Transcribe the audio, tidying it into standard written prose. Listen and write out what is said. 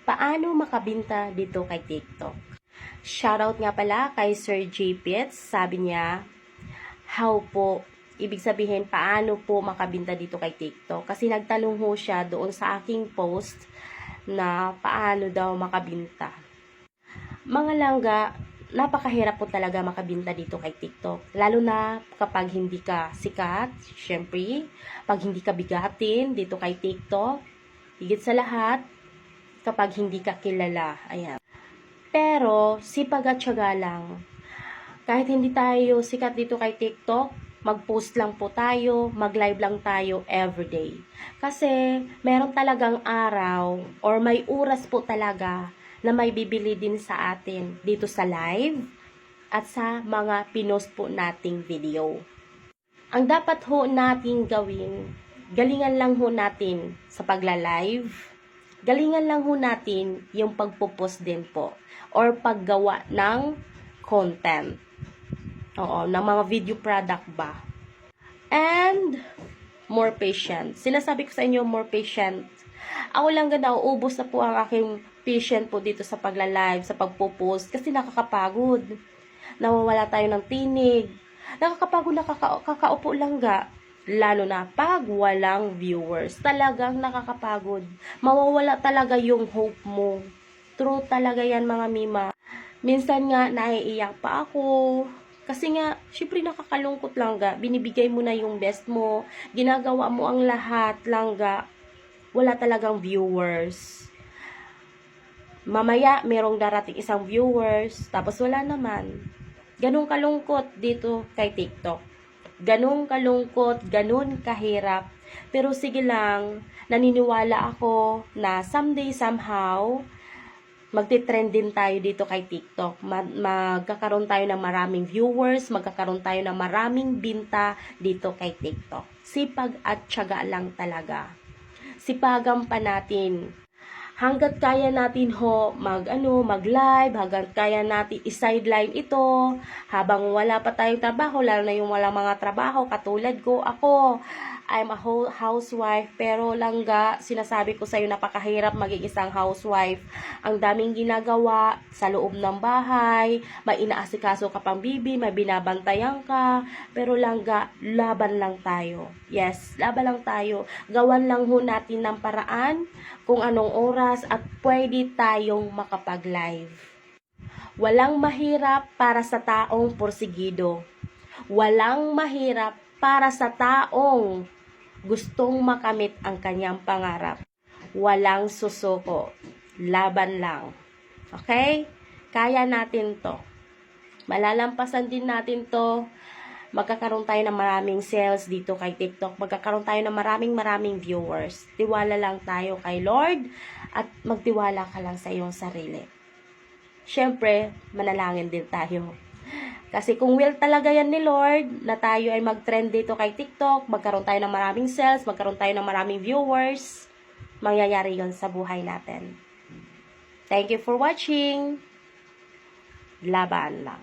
Paano makabenta dito kay TikTok? Shoutout nga pala kay Sir J. Pitts. Sabi niya, how po? Ibig sabihin, paano po makabenta dito kay TikTok? Kasi nagtanong ho siya doon sa aking post na paano daw makabenta. Mga langga, napakahirap po talaga makabenta dito kay TikTok. Lalo na kapag hindi ka sikat, syempre, pag hindi ka bigatin dito kay TikTok, higit sa lahat, kapag hindi ka kilala. Ayan. Pero, sipag at tiyaga lang. Kahit hindi tayo sikat dito kay TikTok, mag-post lang po tayo, mag-live lang tayo everyday. Kasi, meron talagang araw or may oras po talaga na may bibili din sa atin dito sa live at sa mga pinost po nating video. Ang dapat ho nating gawin, galingan lang ho natin sa pagla-live, galingan lang ho natin yung pagpo-post din po or paggawa ng content. Oo, ng mga video product ba. And more patient. Sinasabi ko sa inyo, more patient. Ako lang nauubos na po ang aking patient po dito sa pagla-live, sa pagpo-post kasi nakakapagod. Nawawala tayo ng tinig. Nakakapagod, kakaupo lang ga. Lalo na pag walang viewers. Talagang nakakapagod. Mawawala talaga yung hope mo. True talaga yan mga mima. Minsan nga naiiyak pa ako. Kasi nga, syempre nakakalungkot lang ga. Binibigay mo na yung best mo. Ginagawa mo ang lahat lang ga. Wala talagang viewers. Mamaya, merong darating isang viewers. Tapos wala naman. Ganun kalungkot dito kay TikTok. Ganun kalungkot, ganun kahirap. Pero sige lang, naniniwala ako na someday, somehow, magti-trend din tayo dito kay TikTok. Magkakaroon tayo ng maraming viewers, magkakaroon tayo ng maraming binta dito kay TikTok. Sipag at tiyaga lang talaga. Sipagan pa natin. Hanggat kaya natin ho mag-live, hanggat kaya natin i-sideline ito, habang wala pa tayong trabaho, lalo na yung walang mga trabaho, katulad ko, ako, I'm a housewife, pero langga, sinasabi ko sa'yo, napakahirap maging isang housewife. Ang daming ginagawa sa loob ng bahay, may inaasikaso ka pang bibi, may binabantayan ka, pero langga, laban lang tayo. Yes, laban lang tayo. Gawan lang ho natin ng paraan kung anong oras at pwede tayong makapag-live. Walang mahirap para sa taong porsigido. Walang mahirap para sa taong gustong makamit ang kanyang pangarap. Walang susuko. Laban lang. Okay? Kaya natin to. Malalampasan din natin to. Magkakaroon tayo ng maraming sales dito kay TikTok. Magkakaroon tayo ng maraming viewers. Tiwala lang tayo kay Lord at magtiwala ka lang sa iyong sarili. Siyempre, manalangin din tayo. Kasi kung will talaga yan ni Lord na tayo ay mag-trend dito kay TikTok, magkaroon tayo ng maraming sales, magkaroon tayo ng maraming viewers, mangyayari yon sa buhay natin. Thank you for watching. Laban lang.